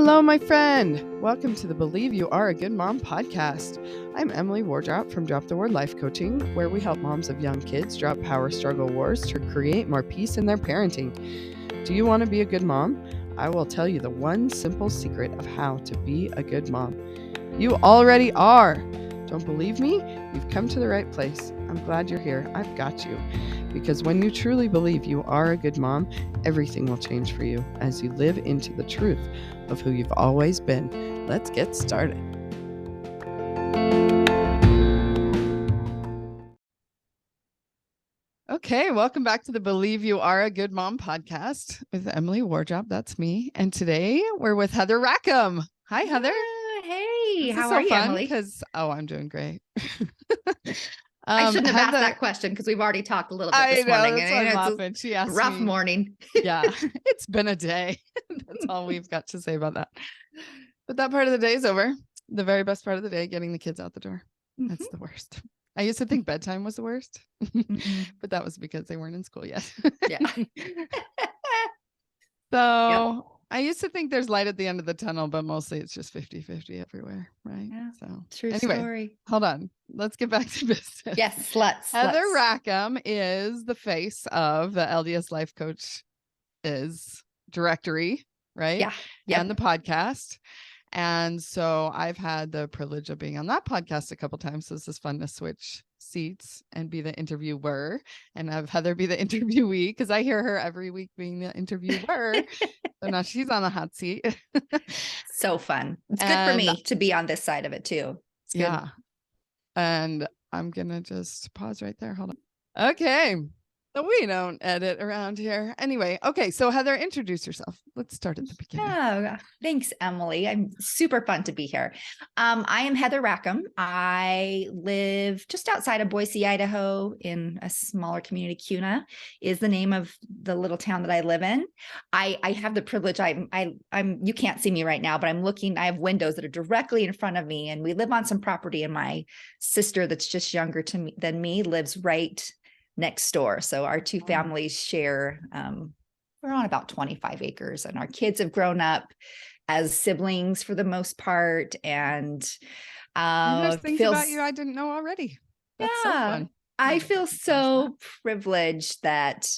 Hello, my friend. Welcome to the Believe You Are a Good Mom podcast. I'm Emily Wardrop from Drop the Word Life Coaching, where we help moms of young kids drop power struggle wars to create more peace in their parenting. Do you want to be a good mom? I will tell you the one simple secret of how to be a good mom. You already are. Don't believe me? You've come to the right place. I'm glad you're here. I've got you. Because when you truly believe you are a good mom, everything will change for you as you live into the truth of who you've always been. Let's get started. Okay, welcome back to the Believe You Are a Good Mom podcast with Emily Wardrop. That's me. And today we're with Heather Rackham. Hi, Heather. Hey, how are you, Emily? I'm doing great. I shouldn't have asked that question because we've already talked a little bit this morning. That's why I'm laughing. She asked rough me. morning. Yeah, it's been a day. That's all we've got to say about that. But that part of the day is over. The very best part of the day, getting the kids out the door. That's the worst. I used to think bedtime was the worst, but that was because they weren't in school yet. Yeah. So I used to think there's light at the end of the tunnel, but mostly it's just 50-50 everywhere, right? Yeah, so true anyway, story. Hold on. Let's get back to business. Yes, let's. Heather Rackham is the face of the LDS Life Coach directory, right? Yeah. Yep. And the podcast. And so I've had the privilege of being on that podcast a couple times. So this is fun to switch seats and be the interviewer and have Heather be the interviewee, because I hear her every week being the interviewer. So now she's on the hot seat. So fun. It's good for me to be on this side of it too. It's good. Yeah. And I'm going to just pause right there. Hold on. Okay. So we don't edit around here. Anyway, okay. So Heather, introduce yourself. Let's start at the beginning. Oh, thanks, Emily. I'm super fun to be here. I am Heather Rackham. I live just outside of Boise, Idaho, in a smaller community. Kuna is the name of the little town that I live in. I have the privilege. I'm. You can't see me right now, but I'm looking. I have windows that are directly in front of me, and we live on some property. And my sister, that's just younger than me, lives right next door. So our two families share, we're on about 25 acres, and our kids have grown up as siblings for the most part. And there's things about you I didn't know already. That's so fun. I feel so privileged that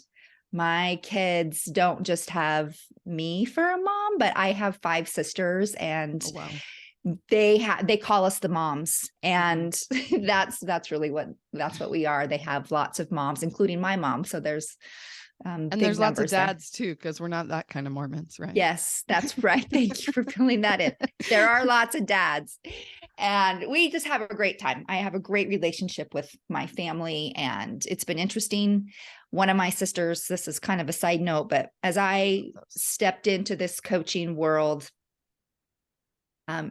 my kids don't just have me for a mom, but I have 5 sisters, and they call us the moms, and that's really what we are. They have lots of moms, including my mom. So there's and there's lots of dads too, because we're not that kind of Mormons, right? Yes, that's right. Thank you for filling that in. There are lots of dads, and we just have a great time. I have a great relationship with my family, and it's been interesting. One of my sisters, this is kind of a side note, but as I stepped into this coaching world,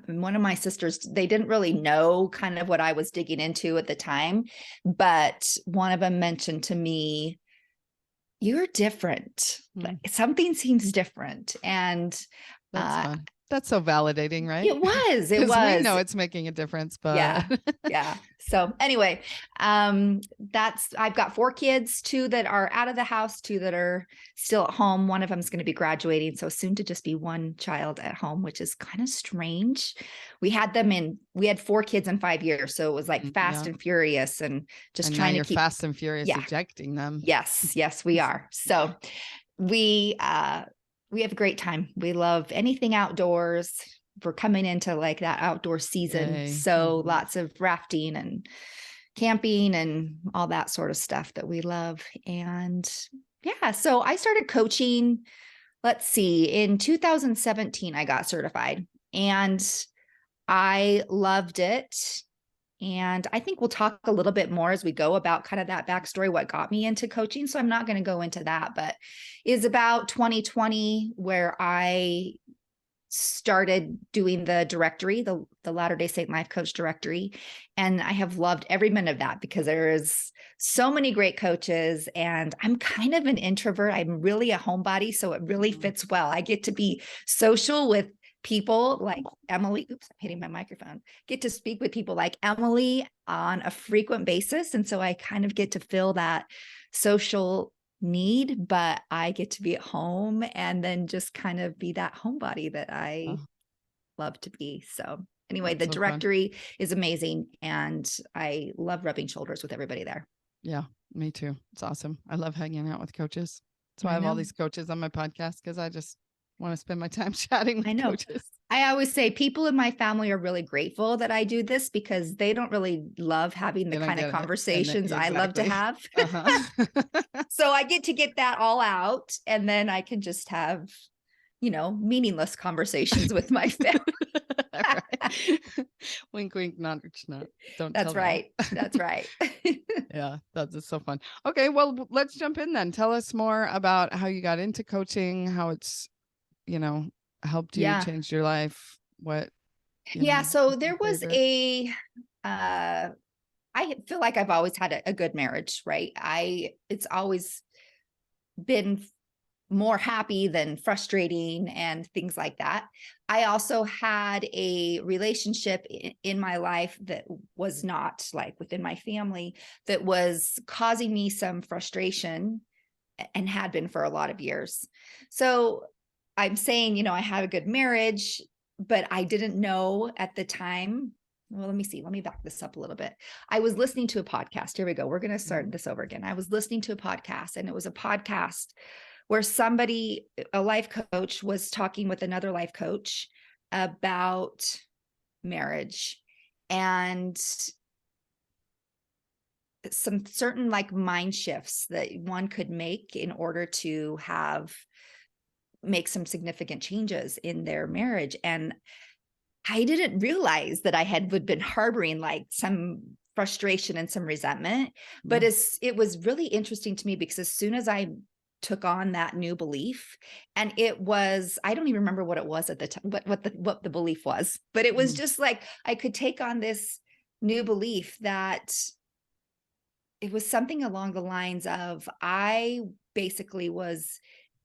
one of my sisters, they didn't really know kind of what I was digging into at the time, but one of them mentioned to me, "You're different. Something seems different." And that's fun. That's so validating, right? It was. We know it's making a difference, but yeah. So anyway, I've got 4 kids, 2 that are out of the house, 2 that are still at home. One of them is going to be graduating, so soon to just be one child at home, which is kind of strange. We had 4 kids in 5 years, so it was like fast and furious, and just trying to keep fast and furious ejecting them. Yes, we are. So we have a great time. We love anything outdoors. We're coming into like that outdoor season. Yay. So lots of rafting and camping and all that sort of stuff that we love. And so I started coaching, in 2017, I got certified, and I loved it. And I think we'll talk a little bit more as we go about kind of that backstory, what got me into coaching. So I'm not going to go into that, but it's about 2020 where I started doing the directory, the Latter-day Saint Life Coach directory. And I have loved every minute of that because there is so many great coaches, and I'm kind of an introvert. I'm really a homebody, so it really fits well. I get to be social with people like Emily. Oops, I'm hitting my microphone. Get to speak with people like Emily on a frequent basis. And so I kind of get to fill that social need, but I get to be at home and then just kind of be that homebody that I love to be. So anyway, That's the so fun. directory is amazing, and I love rubbing shoulders with everybody there. Yeah, me too. It's awesome. I love hanging out with coaches. That's why I I have all know. these coaches on my podcast, because I just want to spend my time chatting I with know. coaches. I always say people in my family are really grateful that I do this, because they don't really love having the They don't kind of get it. And conversations I love to exactly. have. Uh-huh. So I get to get that all out, and then I can just have, meaningless conversations with my family. Right. Wink, wink, nudge, nudge. Don't That's tell them. right. That's right. Yeah, that's so fun. Okay, well, let's jump in then. Tell us more about how you got into coaching, how it's, helped you, Yeah. changed your life. What, Yeah. So there your was favorite. I feel like I've always had a good marriage, right? It's always been more happy than frustrating and things like that. I also had a relationship in my life that was not like within my family, that was causing me some frustration, and had been for a lot of years. So I'm saying, I had a good marriage, but I didn't know at the time. Well, let me see. Let me back this up a little bit. I was listening to a podcast. Here we go. We're going to start this over again. I was listening to a podcast, and it was a podcast where somebody, a life coach, was talking with another life coach about marriage and some certain like mind shifts that one could make in order to make some significant changes in their marriage. And I didn't realize that I had been harboring like some frustration and some resentment, but it was really interesting to me, because as soon as I took on that new belief, and I don't even remember what it was at the time, what the belief was, but it was just like, I could take on this new belief that it was something along the lines of, I basically was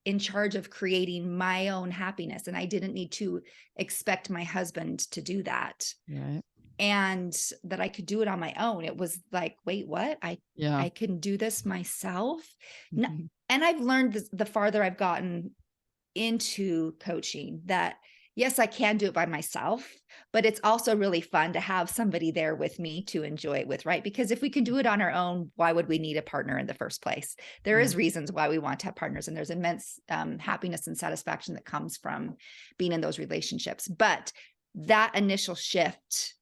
in charge of creating my own happiness, and I didn't need to expect my husband to do that. Right. And that I could do it on my own. It was like, wait, what? I can do this myself. Mm-hmm. And I've learned the farther I've gotten into coaching, that yes, I can do it by myself, but it's also really fun to have somebody there with me to enjoy it with, right? Because if we can do it on our own, why would we need a partner in the first place? There is reasons why we want to have partners, and there's immense happiness and satisfaction that comes from being in those relationships. But that initial shift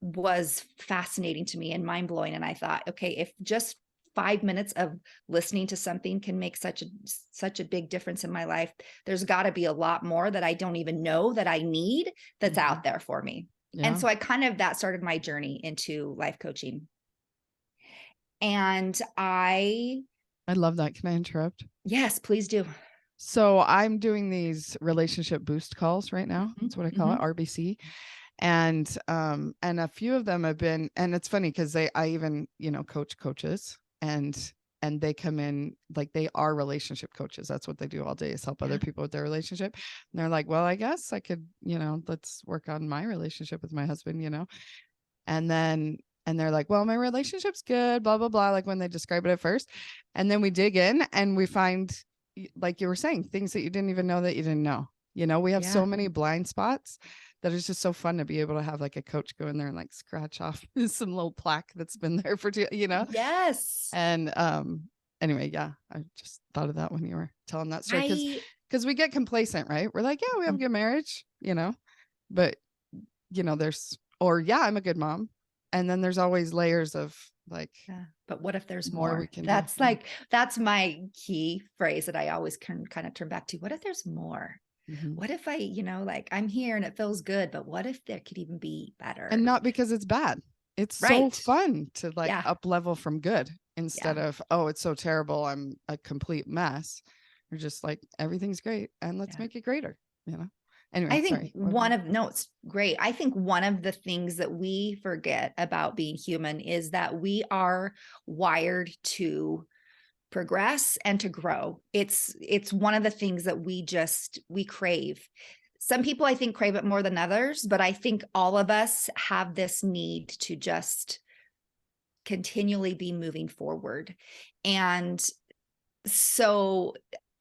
was fascinating to me and mind-blowing. And I thought, okay, if just 5 minutes of listening to something can make such a big difference in my life, there's got to be a lot more that I don't even know that I need, that's out there for me. Yeah. And so that started my journey into life coaching. And I love that. Can I interrupt? Yes, please do. So I'm doing these relationship boost calls right now. That's what I call it, RBC. And a few of them have been, and it's funny because I even, coach coaches, and they come in like they are relationship coaches. That's what they do all day, is help other people with their relationship. And they're like, well, I guess I could, let's work on my relationship with my husband, and they're like, well, my relationship's good, blah, blah, blah. Like when they describe it at first, and then we dig in and we find, like you were saying, things that you didn't even know that you didn't know. We have so many blind spots that it's just so fun to be able to have like a coach go in there and like scratch off some little plaque that's been there for Yes. And anyway, yeah, I just thought of that when you were telling that story, because we get complacent, right? We're like, yeah, we have a good marriage, but there's, I'm a good mom, and then there's always layers of like, but what if there's more? we can That's that's my key phrase that I always can kind of turn back to. What if there's more? What if I, like I'm here and it feels good, but what if there could even be better? And not because it's bad. It's so fun to like up level from good instead of, oh, it's so terrible, I'm a complete mess. You're just like, everything's great, and let's make it greater, Anyway, I think it's great. I think one of the things that we forget about being human is that we are wired to progress and to grow. It's one of the things that we crave. Some people, I think, crave it more than others, but I think all of us have this need to just continually be moving forward. And so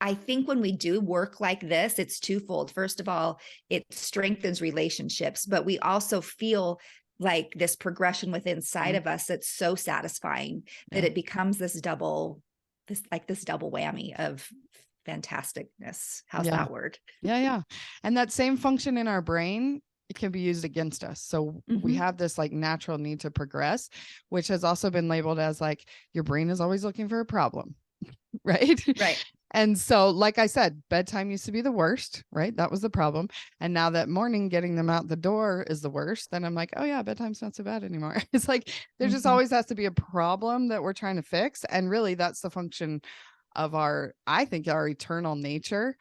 I think when we do work like this, it's twofold. First of all, it strengthens relationships, but we also feel like this progression within inside of us that's so satisfying that it becomes this double whammy of fantasticness. How's that word? Yeah. And that same function in our brain, it can be used against us. So we have this like natural need to progress, which has also been labeled as like your brain is always looking for a problem. Right. Right. And so, like I said, bedtime used to be the worst, right? That was the problem. And now that morning, getting them out the door is the worst. Then I'm like, oh yeah, bedtime's not so bad anymore. It's like, there just always has to be a problem that we're trying to fix. And really that's the function of I think our eternal nature,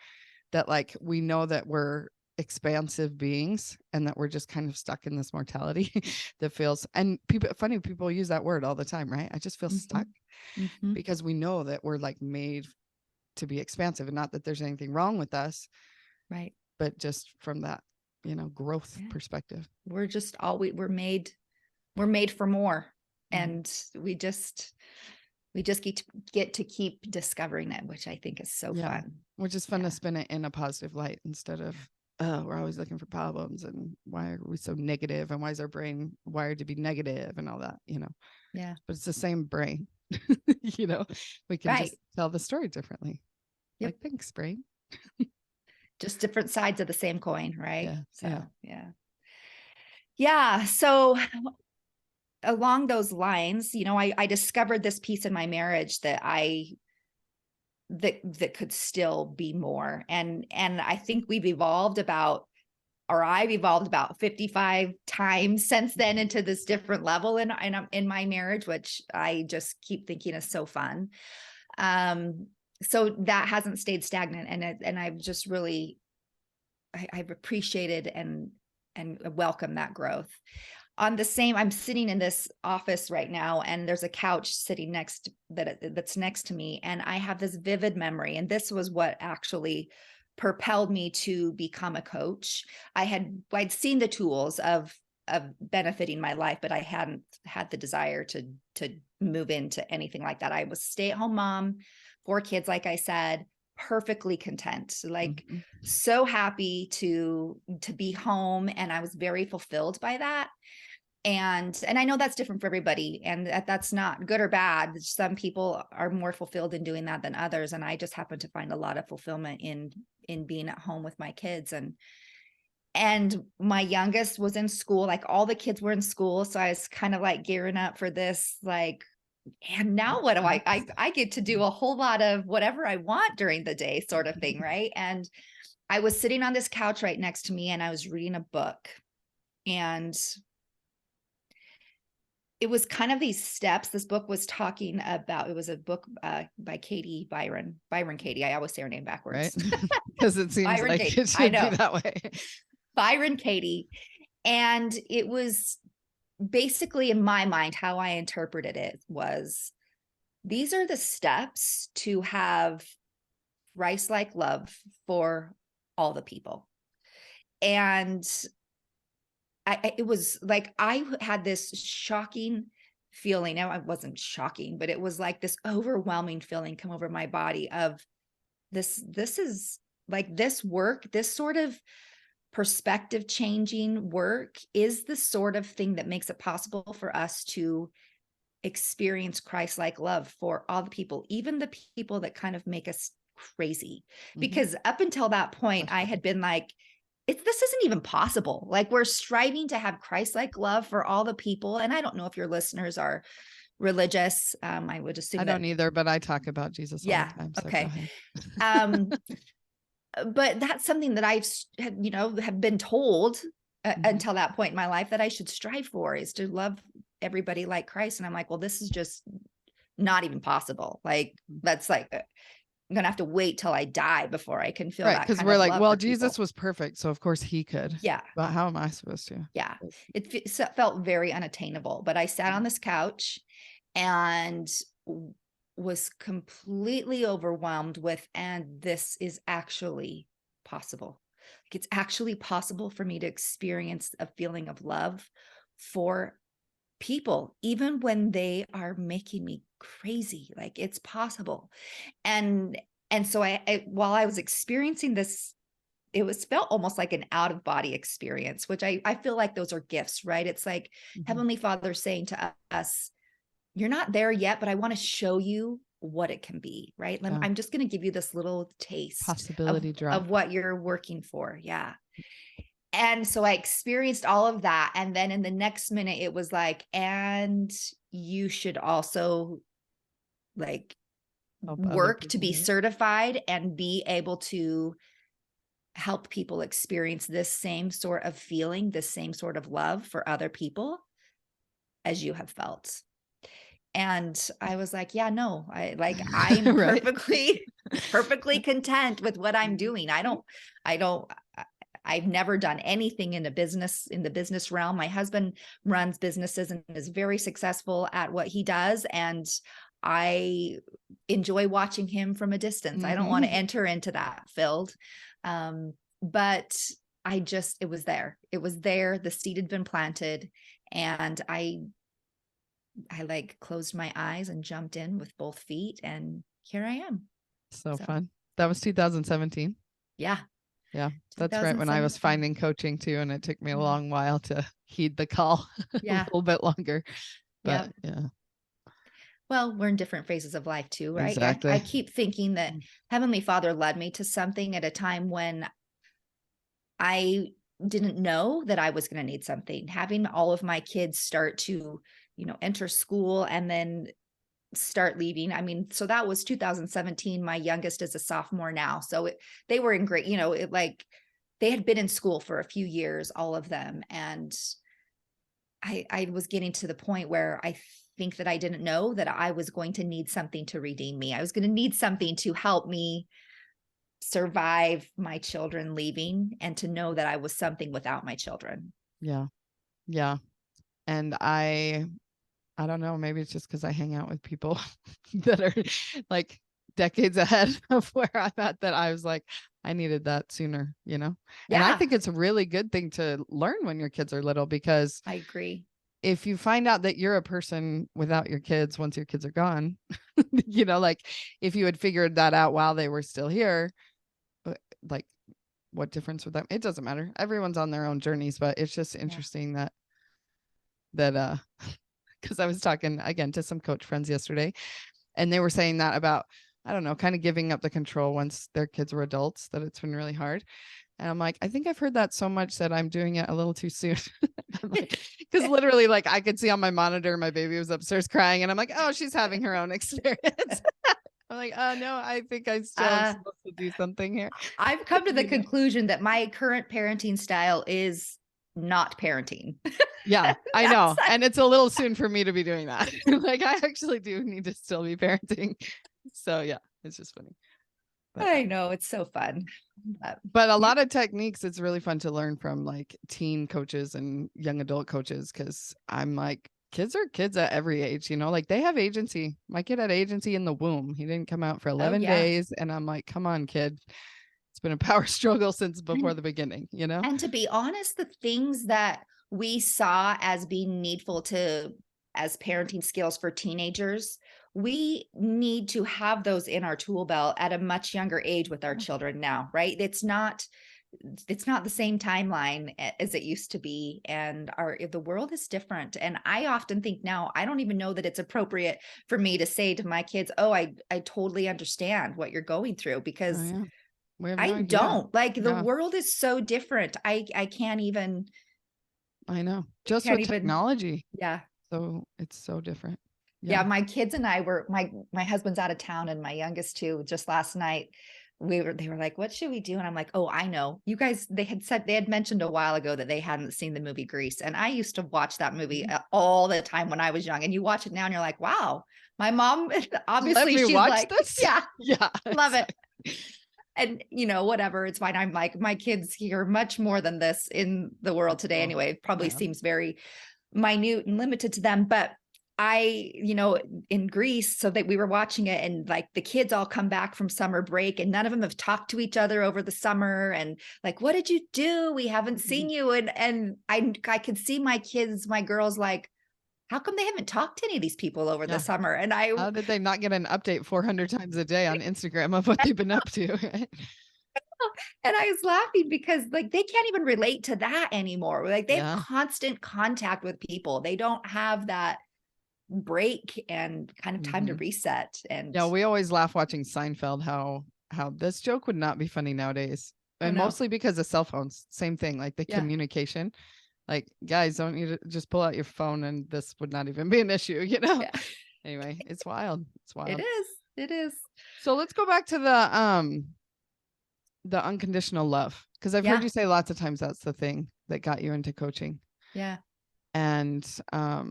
that like, we know that we're expansive beings and that we're just kind of stuck in this mortality that feels, and people use that word all the time, right? I just feel stuck because we know that we're like made to be expansive, and not that there's anything wrong with us, right? But just from that, growth perspective, we're just we're made for more, and we just get to keep discovering it, which I think is so fun. Which is fun to spin it in a positive light instead of, oh, we're always looking for problems and why are we so negative and why is our brain wired to be negative and all that, Yeah. But it's the same brain. We can just tell the story differently. Like, thanks, brain. Just different sides of the same coin, right? Yeah. So, yeah. So along those lines, I discovered this piece in my marriage that that could still be more. And I think I've evolved about 55 times since then into this different level in my marriage, which I just keep thinking is so fun. So that hasn't stayed stagnant, and I've just really, I've appreciated and welcomed that growth. I'm sitting in this office right now, and there's a couch sitting that's next to me, and I have this vivid memory, and this was what actually propelled me to become a coach. I'd seen the tools of benefiting my life, but I hadn't had the desire to move into anything like that. I was a stay-at-home mom, 4 kids, like I said, perfectly content, like so happy to be home, and I was very fulfilled by that. And I know that's different for everybody, and that's not good or bad. Some people are more fulfilled in doing that than others, and I just happen to find a lot of fulfillment in being at home with my kids. And my youngest was in school, like all the kids were in school, so I was kind of like gearing up for this, like, and now what do I get to do a whole lot of whatever I want during the day, sort of thing, right? And I was sitting on this couch right next to me, and I was reading a book, and it was kind of these steps. This book was talking about, it was a book by Katie Byron Katie. I always say her name backwards. Right? Because it seems Byron like Katie. it should be that way. Byron Katie. And it was basically, in my mind, how I interpreted it was, these are the steps to have Christ-like love for all the people. And it was like, I had this shocking feeling. Now, it wasn't shocking, but it was like this overwhelming feeling come over my body of this is like, this work, this sort of perspective changing work is the sort of thing that makes it possible for us to experience Christ-like love for all the people, even the people that kind of make us crazy. Because up until that point, I had been like, this isn't even possible. Like, we're striving to have Christ-like love for all the people. And I don't know if your listeners are religious. I would assume I don't either, but I talk about Jesus all the time. So okay. But that's something that have been told until that point in my life that I should strive for, is to love everybody like Christ. And I'm like, well, this is just not even possible. Like, that's like, I'm going to have to wait till I die before I can feel that. Because we're like, well, Jesus was perfect, so of course he could. Yeah. But how am I supposed to? Yeah. It felt very unattainable, but I sat on this couch and was completely overwhelmed with, and this is actually possible. Like, it's actually possible for me to experience a feeling of love for people, even when they are making me crazy. Like, it's possible. And And so while I was experiencing this, felt almost like an out of body experience, which I feel like those are gifts, right? It's like Heavenly Father saying to us, you're not there yet, but I want to show you what it can be, right? Yeah. I'm just going to give you this little taste Possibility drop of what you're working for. Yeah. And so I experienced all of that. And then in the next minute, it was like, and you should also like work to be certified and be able to help people experience this same sort of feeling, this same sort of love for other people as you have felt. And I was like, yeah, no, I'm right. perfectly content with what I'm doing. I've never done anything in the business realm. My husband runs businesses and is very successful at what he does. And I enjoy watching him from a distance. I don't want to enter into that field. But it was there. It was there. The seed had been planted, and I like closed my eyes and jumped in with both feet, and here I am. So fun. That was 2017. Yeah. Yeah. That's right when I was finding coaching too. And it took me a long while to heed the call. A little bit longer. But yeah. Well, we're in different phases of life too, right? Exactly. I keep thinking that Heavenly Father led me to something at a time when I didn't know that I was going to need something. Having all of my kids start to, enter school and then start leaving. I mean, so that was 2017. My youngest is a sophomore now. So they were in great, they had been in school for a few years, all of them. And I was getting to the point where I think that I didn't know that I was going to need something to redeem me. I was going to need something to help me survive my children leaving, and to know that I was something without my children. Yeah. Yeah. And I don't know, maybe it's just because I hang out with people that are like decades ahead of where I'm at, that I was like, I needed that sooner, Yeah. And I think it's a really good thing to learn when your kids are little, because I agree. If you find out that you're a person without your kids, once your kids are gone, like if you had figured that out while they were still here, like what difference would that? It doesn't matter. Everyone's on their own journeys, but it's just interesting that because I was talking again to some coach friends yesterday, and they were saying that about, I don't know, kind of giving up the control once their kids were adults, that it's been really hard. And I'm like, I think I've heard that so much that I'm doing it a little too soon. Because literally, like, I could see on my monitor, my baby was upstairs crying, and I'm like, oh, she's having her own experience. I'm like, oh no, I think I still am supposed to do something here. I've come to the conclusion that my current parenting style is not parenting. Yeah, I know. And it's a little soon for me to be doing that. Like, I actually do need to still be parenting. So yeah, it's just funny. But I know, it's so fun. But a lot of techniques, it's really fun to learn from like teen coaches and young adult coaches, because I'm like, kids are kids at every age, like they have agency. My kid had agency in the womb. He didn't come out for 11 days. And I'm like, come on, kid. It's been a power struggle since before the beginning, And to be honest, the things that we saw as being needful as parenting skills for teenagers, we need to have those in our tool belt at a much younger age with our children now, right? It's not the same timeline as it used to be. And the world is different. And I often think now, I don't even know that it's appropriate for me to say to my kids, oh, I totally understand what you're going through, because I don't. Like, the world is so different. I can't even. I know. Just with technology. Yeah. So it's so different. Yeah. My kids and I were, my husband's out of town, and my youngest two, just last night, they were like, what should we do? And I'm like, oh, I know. You guys, they had mentioned a while ago that they hadn't seen the movie Grease. And I used to watch that movie all the time when I was young. And you watch it now and you're like, wow, my mom, obviously she's like, this? Yeah, love it. And whatever, it's fine. I'm like, my kids hear much more than this in the world today. Anyway, it probably seems very minute and limited to them. But in Greece, so that we were watching it, and like the kids all come back from summer break, and none of them have talked to each other over the summer. And like, what did you do? We haven't seen you. And I could see my girls like, how come they haven't talked to any of these people over the summer? And how did they not get an update 400 times a day on Instagram of what they've been up to? Right? And I was laughing because like they can't even relate to that anymore. Like they have constant contact with people. They don't have that break and kind of time to reset. And yeah, we always laugh watching Seinfeld how this joke would not be funny nowadays. And mostly because of cell phones. Same thing, like the communication. Like, guys, don't you just pull out your phone and this would not even be an issue, you know? Yeah. Anyway, it's wild. It's wild. It is. So let's go back to the unconditional love. Because I've heard you say lots of times that's the thing that got you into coaching. Yeah. And I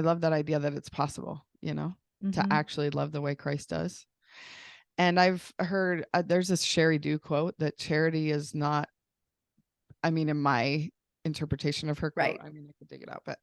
love that idea that it's possible, you know, to actually love the way Christ does. And I've heard there's this Sherry Dew quote that charity is not, I mean, in my interpretation of her quote, I mean, I could dig it out, but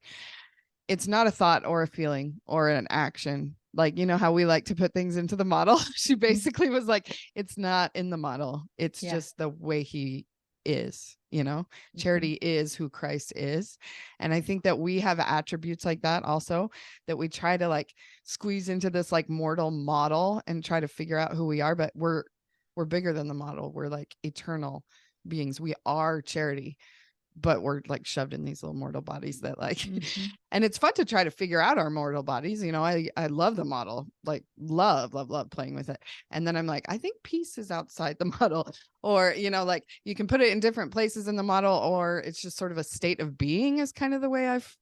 it's not a thought or a feeling or an action. Like, you know how we like to put things into the model. She basically was like, it's not in the model. It's just the way he is, you know, charity is who Christ is. And I think that we have attributes like that also, that we try to like squeeze into this like mortal model and try to figure out who we are, but we're bigger than the model. We're like eternal beings. We are charity, but we're like shoved in these little mortal bodies that like, and it's fun to try to figure out our mortal bodies. You know, I love the model, like love playing with it. And then I'm like, I think peace is outside the model, or, you know, like you can put it in different places in the model, or it's just sort of a state of being is kind of the way I've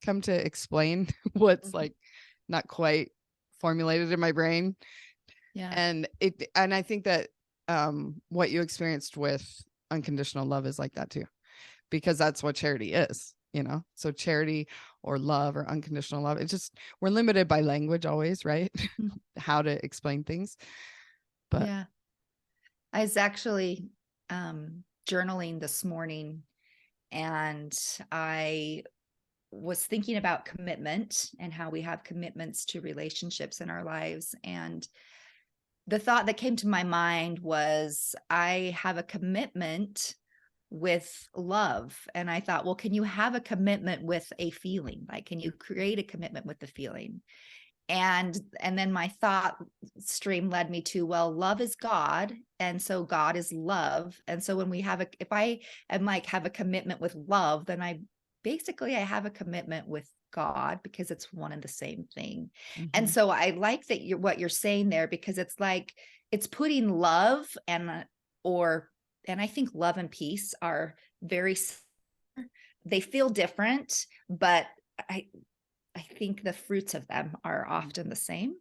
come to explain what's like not quite formulated in my brain. Yeah. And I think that what you experienced with unconditional love is like that too. Because that's what charity is, you know? So charity or love or unconditional love, it's just, we're limited by language always, right? How to explain things. But yeah, I was actually journaling this morning, and I was thinking about commitment and how we have commitments to relationships in our lives. And the thought that came to my mind was, I have a commitment with love. And I thought, well, can you have a commitment with a feeling? Like, can you create a commitment with the feeling? And then my thought stream led me to, well, love is God. And so God is love. And so when we have if I am like have a commitment with love, then I have a commitment with God, because it's one and the same thing. And so I like that what you're saying there, because it's like, it's putting love and I think love and peace are they feel different, but I think the fruits of them are often the same.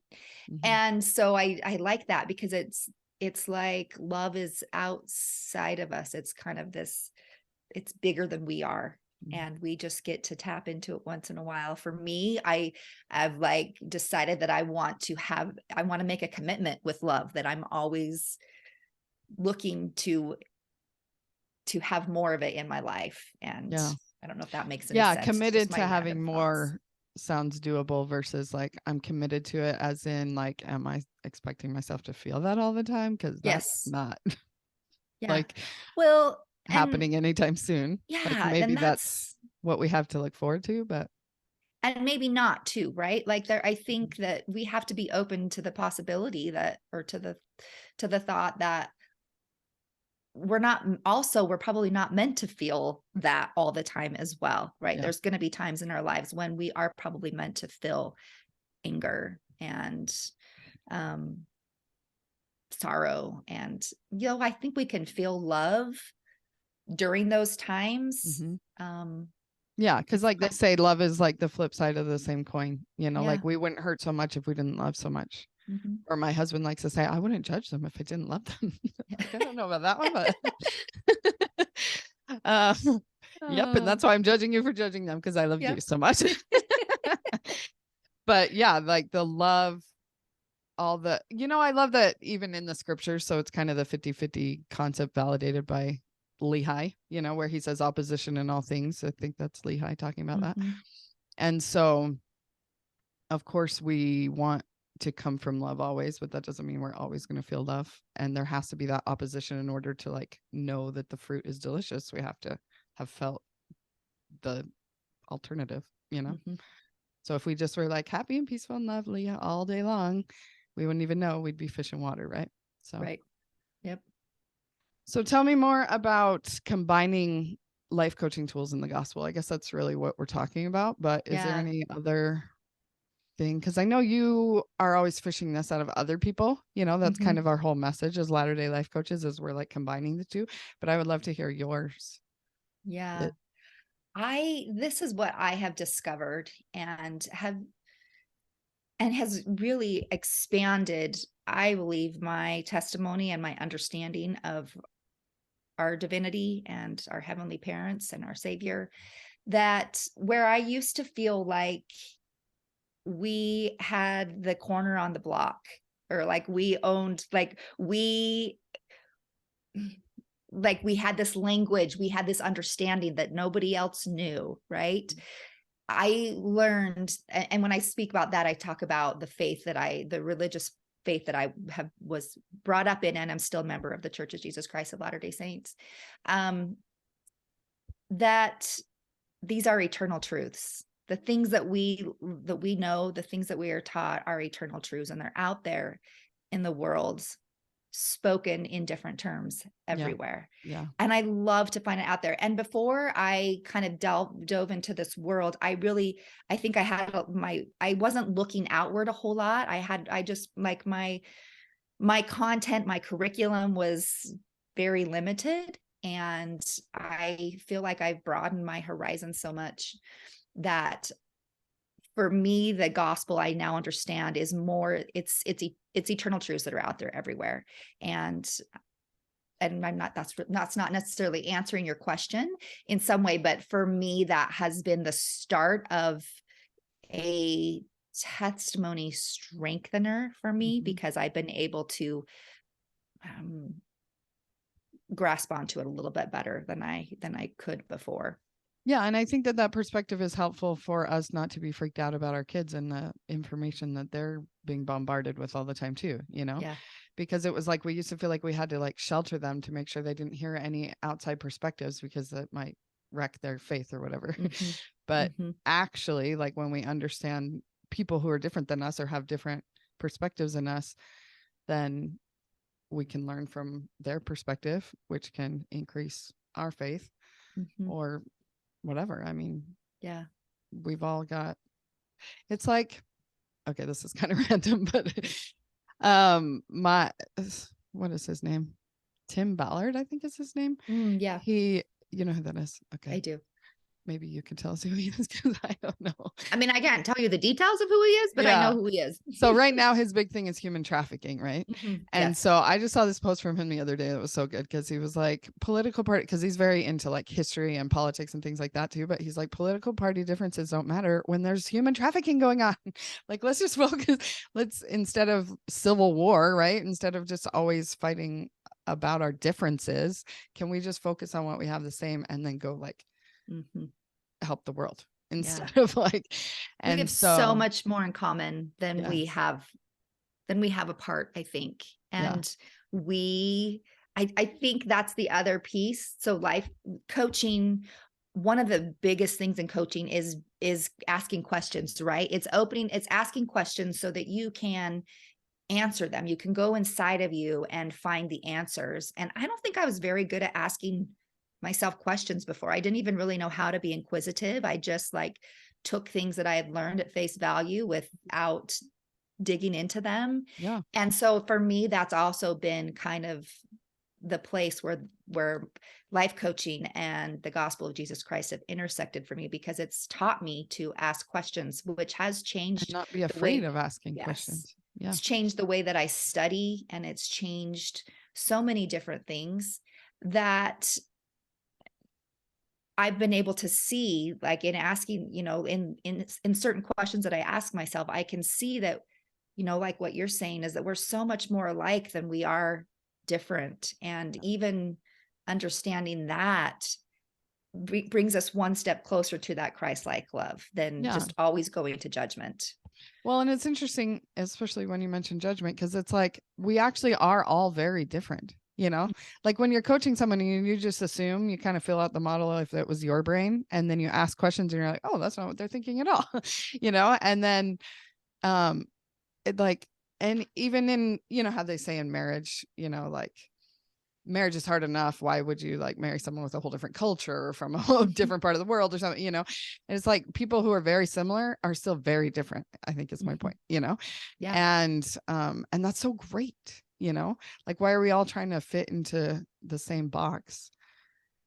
And so I like that, because it's like love is outside of us. It's kind of it's bigger than we are. And we just get to tap into it once in a while. For me, I've like decided that I want to make a commitment with love, that I'm always looking to have more of it in my life. And I don't know if that makes any sense. Committed to having more sounds doable versus like I'm committed to it as in like, am I expecting myself to feel that all the time? Because that's not like happening anytime soon. Like maybe that's what we have to look forward to, but and maybe not too, right? Like I think that we have to be open to the possibility that, or to the thought that we're probably not meant to feel that all the time as well, right? There's going to be times in our lives when we are probably meant to feel anger and sorrow. And, you know, I think we can feel love during those times. Because like they say, love is like the flip side of the same coin, you know, like we wouldn't hurt so much if we didn't love so much. Or my husband likes to say, I wouldn't judge them if I didn't love them. Like, I don't know about that one, but yep. And that's why I'm judging you for judging them, because I love you so much. But yeah, like the love, I love that even in the scriptures. So it's kind of the 50-50 concept validated by Lehi, you know, where he says opposition in all things. I think that's Lehi talking about that. And so of course we want to come from love always, but that doesn't mean we're always going to feel love. And there has to be that opposition in order to like know that the fruit is delicious. We have to have felt the alternative, you know? So if we just were like happy and peaceful and lovely all day long, we wouldn't even know. We'd be fish in water, right? So Right. Yep. So tell me more about combining life coaching tools in the gospel. I guess that's really what we're talking about, but is there any other thing? Because I know you are always fishing this out of other people. That's kind of our whole message as Latter-day Life coaches, is we're like combining the two, but I would love to hear yours. Yeah. This is what I have discovered and has really expanded, I believe, my testimony and my understanding of our divinity and our heavenly parents and our Savior, that where I used to feel like we had the corner on the block, or like we owned, like we had this language, we had this understanding that nobody else knew, right? I learned, and when I speak about that, I talk about the religious faith that I was brought up in, and I'm still a member of the Church of Jesus Christ of Latter-day Saints, that these are eternal truths. The things that we know, the things that we are taught are eternal truths, and they're out there in the world, spoken in different terms everywhere. Yeah. And I love to find it out there. And before I kind of dove into this world, I think I wasn't looking outward a whole lot. I just like my content, my curriculum was very limited. And I feel like I've broadened my horizon so much that for me, the gospel I now understand is more, it's eternal truths that are out there everywhere. And that's not necessarily answering your question in some way, but for me, that has been the start of a testimony strengthener for me, because I've been able to grasp onto it a little bit better than I could before. Yeah. And I think that perspective is helpful for us not to be freaked out about our kids and the information that they're being bombarded with all the time too, Yeah. Because it was like, we used to feel like we had to like shelter them to make sure they didn't hear any outside perspectives, because that might wreck their faith or whatever. But actually, like, when we understand people who are different than us or have different perspectives than us, then we can learn from their perspective, which can increase our faith or whatever. I mean, yeah, we've all got, it's like, okay, this is kind of random, but what is his name? Tim Ballard, I think is his name. Yeah. You know who that is? Okay. I do. Maybe you can tell us who he is, because I don't know. I mean, I can't tell you the details of who he is, but I know who he is. So right now his big thing is human trafficking, right? And so I just saw this post from him the other day that was so good, because he was like, political party, because he's very into like history and politics and things like that too, but he's like, political party differences don't matter when there's human trafficking going on. Like, let's just focus, instead of civil war, right? Instead of just always fighting about our differences, can we just focus on what we have the same and then go like help the world instead of like, and we have so much more in common than we have apart, I think. And I think that's the other piece. So life coaching, one of the biggest things in coaching is asking questions, right? It's asking questions so that you can answer them. You can go inside of you and find the answers. And I don't think I was very good at asking myself questions before. I didn't even really know how to be inquisitive. I just like took things that I had learned at face value without digging into them. Yeah. And so for me, that's also been kind of the place where life coaching and the gospel of Jesus Christ have intersected for me, because it's taught me to ask questions, which has changed. And not be afraid of asking questions. Yeah. It's changed the way that I study, and it's changed so many different things that I've been able to see, like in asking, in certain questions that I ask myself, I can see that, like what you're saying is that we're so much more alike than we are different. And even understanding that brings us one step closer to that Christ-like love than just always going to judgment. Well, and it's interesting, especially when you mention judgment, because it's like, we actually are all very different. Like when you're coaching someone and you just assume, you kind of fill out the model if it was your brain, and then you ask questions and you're like, oh, that's not what they're thinking at all. And then it like, and even in, how they say in marriage, like marriage is hard enough. Why would you like marry someone with a whole different culture or from a whole different part of the world or something, and it's like people who are very similar are still very different, I think is my point, Yeah. And that's so great, like, why are we all trying to fit into the same box?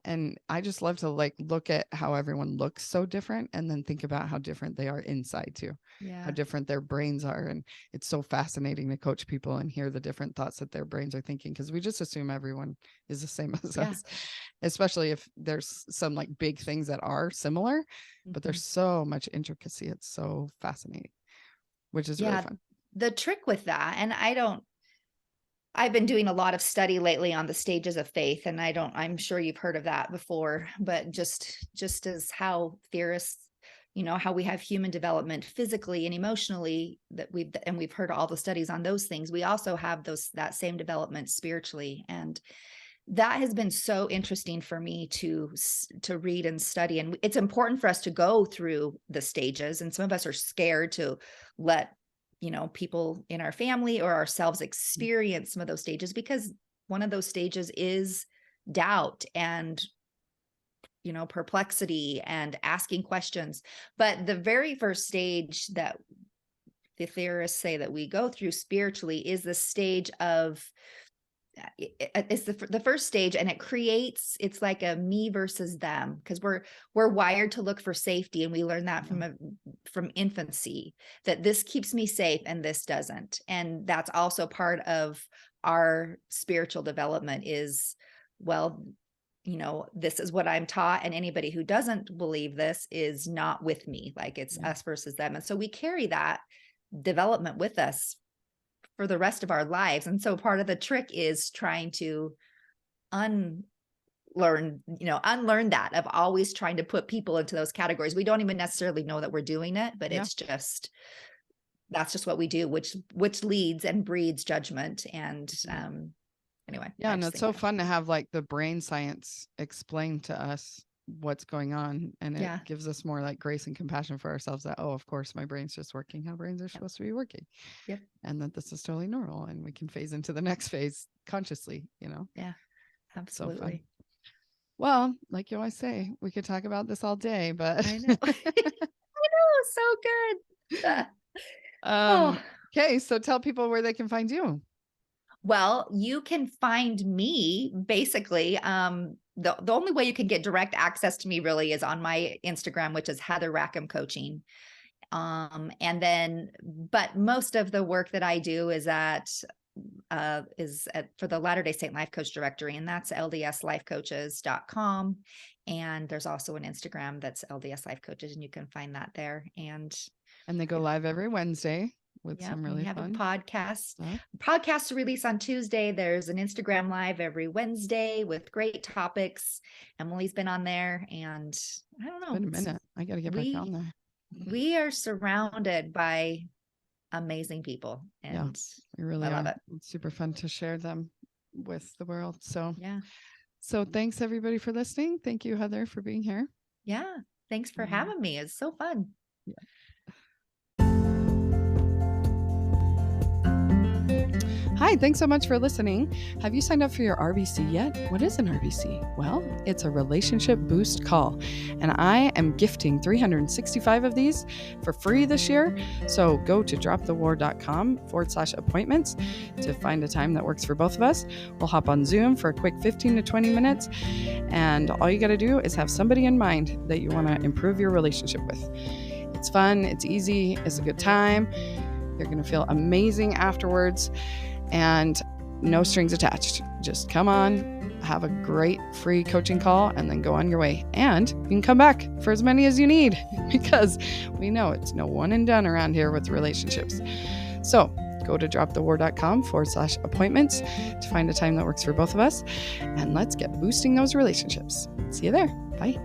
And I just love to like look at how everyone looks so different and then think about how different they are inside too. Yeah. How different their brains are. And it's so fascinating to coach people and hear the different thoughts that their brains are thinking, because we just assume everyone is the same as us, especially if there's some like big things that are similar, but there's so much intricacy. It's so fascinating, which is really fun. The trick with that, and I've been doing a lot of study lately on the stages of faith, and I'm sure you've heard of that before, but just as how theorists, how we have human development physically and emotionally, and we've heard all the studies on those things. We also have that same development spiritually. And that has been so interesting for me to read and study. And it's important for us to go through the stages. And some of us are scared to let people in our family or ourselves experience some of those stages, because one of those stages is doubt and, perplexity and asking questions. But the very first stage that the theorists say that we go through spiritually is the stage of, it's the first stage, and it's like a me versus them, because we're wired to look for safety, and we learn that from infancy, that this keeps me safe and this doesn't. And that's also part of our spiritual development is, well, this is what I'm taught, and anybody who doesn't believe this is not with me. Like it's us versus them. And so we carry that development with us for the rest of our lives. And so part of the trick is trying to unlearn that, of always trying to put people into those categories. We don't even necessarily know that we're doing it, but that's just what we do, which leads and breeds judgment. And anyway. Yeah. And it's so fun to have like the brain science explain to us what's going on, and it gives us more like grace and compassion for ourselves, that, oh, of course my brain's just working how brains are supposed to be working, and that this is totally normal, and we can phase into the next phase consciously. Absolutely. So fun. Well, like you always say, we could talk about this all day, but I know. I know, so good. Okay, so tell people where they can find you. Well, you can find me basically, the only way you can get direct access to me really is on my Instagram, which is Heather Rackham Coaching. But most of the work that I do is for the Latter-day Saint Life Coach Directory, and that's ldslifecoaches.com. And there's also an Instagram that's LDS Life Coaches, and you can find that there. And they go live every Wednesday with some really fun. We have a podcast to release on Tuesday. There's an Instagram live every Wednesday with great topics. Emily's been on there, and I don't know. It's been a minute. I got to get back on there. We are surrounded by amazing people, and we really love are. it. It's super fun to share them with the world. So So thanks everybody for listening. Thank you, Heather, for being here. Yeah. Thanks for having me. It's so fun. Yeah. Hi, thanks so much for listening. Have you signed up for your RBC yet? What is an RBC? Well, it's a relationship boost call, and I am gifting 365 of these for free this year. So go to dropthewar.com/appointments to find a time that works for both of us. We'll hop on Zoom for a quick 15 to 20 minutes, and all you got to do is have somebody in mind that you want to improve your relationship with. It's fun, it's easy, it's a good time. You're going to feel amazing afterwards, and no strings attached. Just come on, have a great free coaching call, and then go on your way. And you can come back for as many as you need, because we know it's no one and done around here with relationships. So go to dropthewar.com/appointments to find a time that works for both of us, and let's get boosting those relationships. See you there. Bye.